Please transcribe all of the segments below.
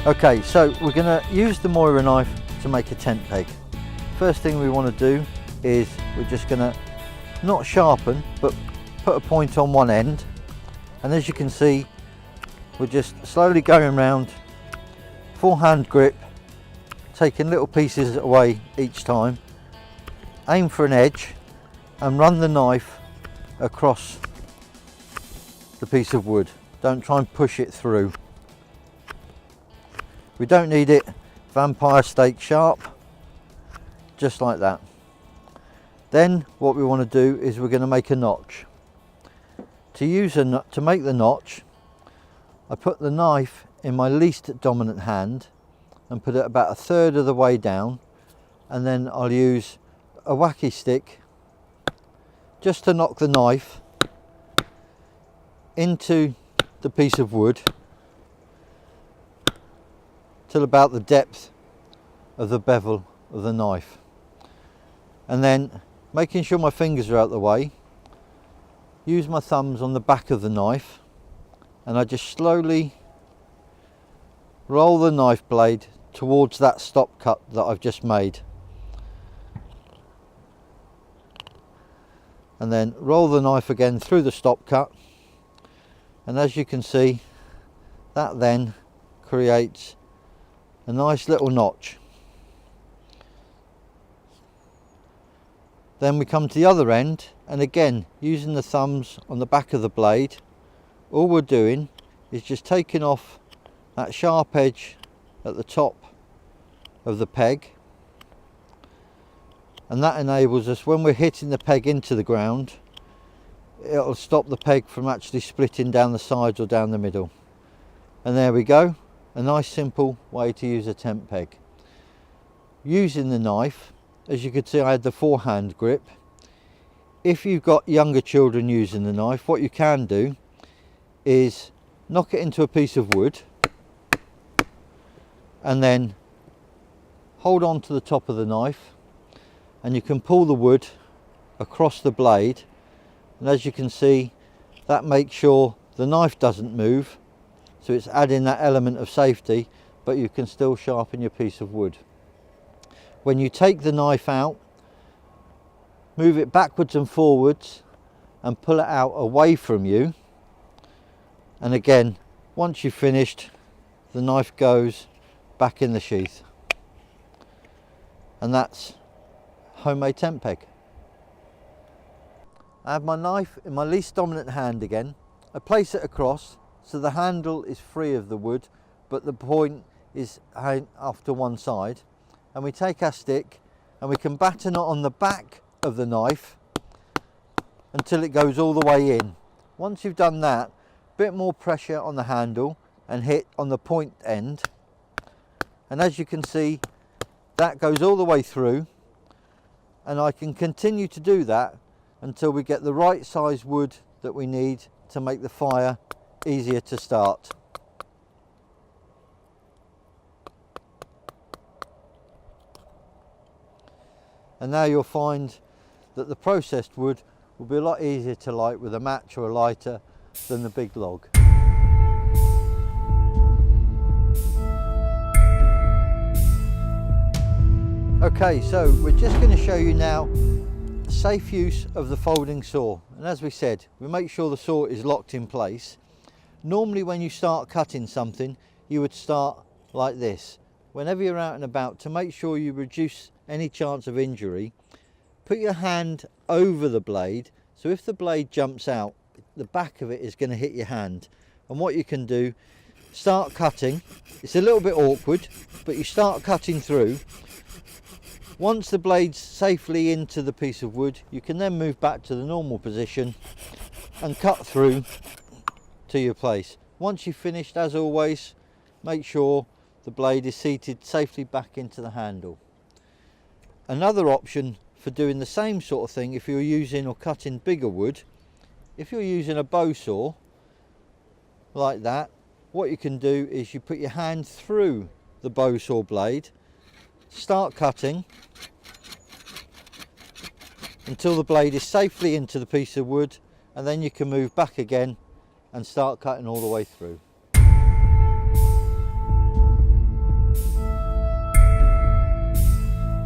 Okay, so we're going to use the Moira knife to make a tent peg. First thing we want to do is we're just going to not sharpen but put a point on one end, and as you can see we're just slowly going around, full hand grip, taking little pieces away each time. Aim for an edge and run the knife across the piece of wood. Don't try and push it through. We don't need it vampire stake sharp, just like that. Then what we want to do is we're going to make a notch. To make the notch, I put the knife in my least dominant hand and put it about a third of the way down, and then I'll use a wacky stick just to knock the knife into the piece of wood till about the depth of the bevel of the knife, and then making sure my fingers are out of the way, use my thumbs on the back of the knife, and I just slowly roll the knife blade towards that stop cut that I've just made, and then roll the knife again through the stop cut, and as you can see that then creates a nice little notch. Then we come to the other end, and again using the thumbs on the back of the blade, all we're doing is just taking off that sharp edge at the top of the peg, and that enables us, when we're hitting the peg into the ground, it'll stop the peg from actually splitting down the sides or down the middle. And there we go, a nice simple way to use a tent peg. Using the knife, as you can see I had the forehand grip. If you've got younger children using the knife, what you can do is knock it into a piece of wood and then hold on to the top of the knife, and you can pull the wood across the blade, and as you can see that makes sure the knife doesn't move, so it's adding that element of safety, but you can still sharpen your piece of wood. When you take the knife out, move it backwards and forwards and pull it out away from you, and again once you've finished, the knife goes back in the sheath, and that's homemade tent peg. I have my knife in my least dominant hand again. I place it across so the handle is free of the wood but the point is off to one side, and we take our stick and we can batten it on the back of the knife until it goes all the way in. Once you've done that, a bit more pressure on the handle and hit on the point end, and as you can see that goes all the way through, and I can continue to do that until we get the right size wood that we need to make the fire easier to start. And now you'll find that the processed wood will be a lot easier to light with a match or a lighter than the big log. Okay, so we're just going to show you now the safe use of the folding saw, and as we said, we make sure the saw is locked in place. Normally when you start cutting something you would start like this. Whenever you're out and about, to make sure you reduce any chance of injury, put your hand over the blade, so if the blade jumps out, the back of it is going to hit your hand. And what you can do, start cutting. It's a little bit awkward, but you start cutting through. Once the blade's safely into the piece of wood, you can then move back to the normal position and cut through to your place. Once you've finished, as always, make sure the blade is seated safely back into the handle. Another option for doing the same sort of thing if you're using or cutting bigger wood, if you're using a bow saw like that, what you can do is you put your hand through the bow saw blade, start cutting until the blade is safely into the piece of wood, and then you can move back again and start cutting all the way through.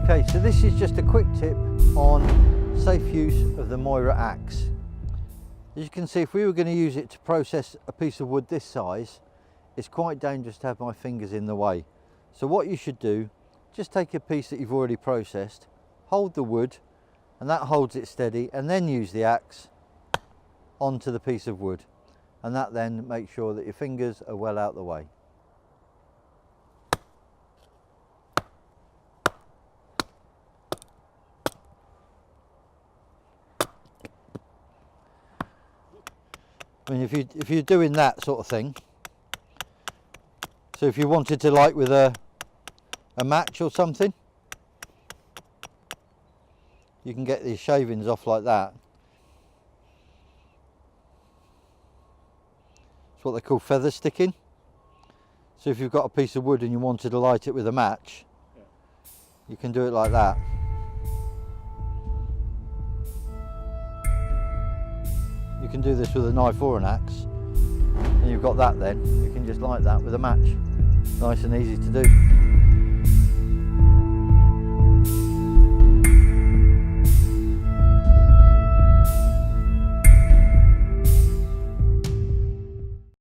Okay, so this is just a quick tip on safe use of the Moira axe. As you can see, if we were going to use it to process a piece of wood this size, it's quite dangerous to have my fingers in the way. So what you should do, just take a piece that you've already processed, hold the wood, and that holds it steady, and then use the axe onto the piece of wood. And that then makes sure that your fingers are well out the way. I mean, if you're doing that sort of thing, so if you wanted to light with a match or something, you can get these shavings off like that. It's what they call feather sticking. So if you've got a piece of wood and you wanted to light it with a match, you can do it like that. You can do this with a knife or an axe, and you've got that then. You can just light that with a match. Nice and easy to do.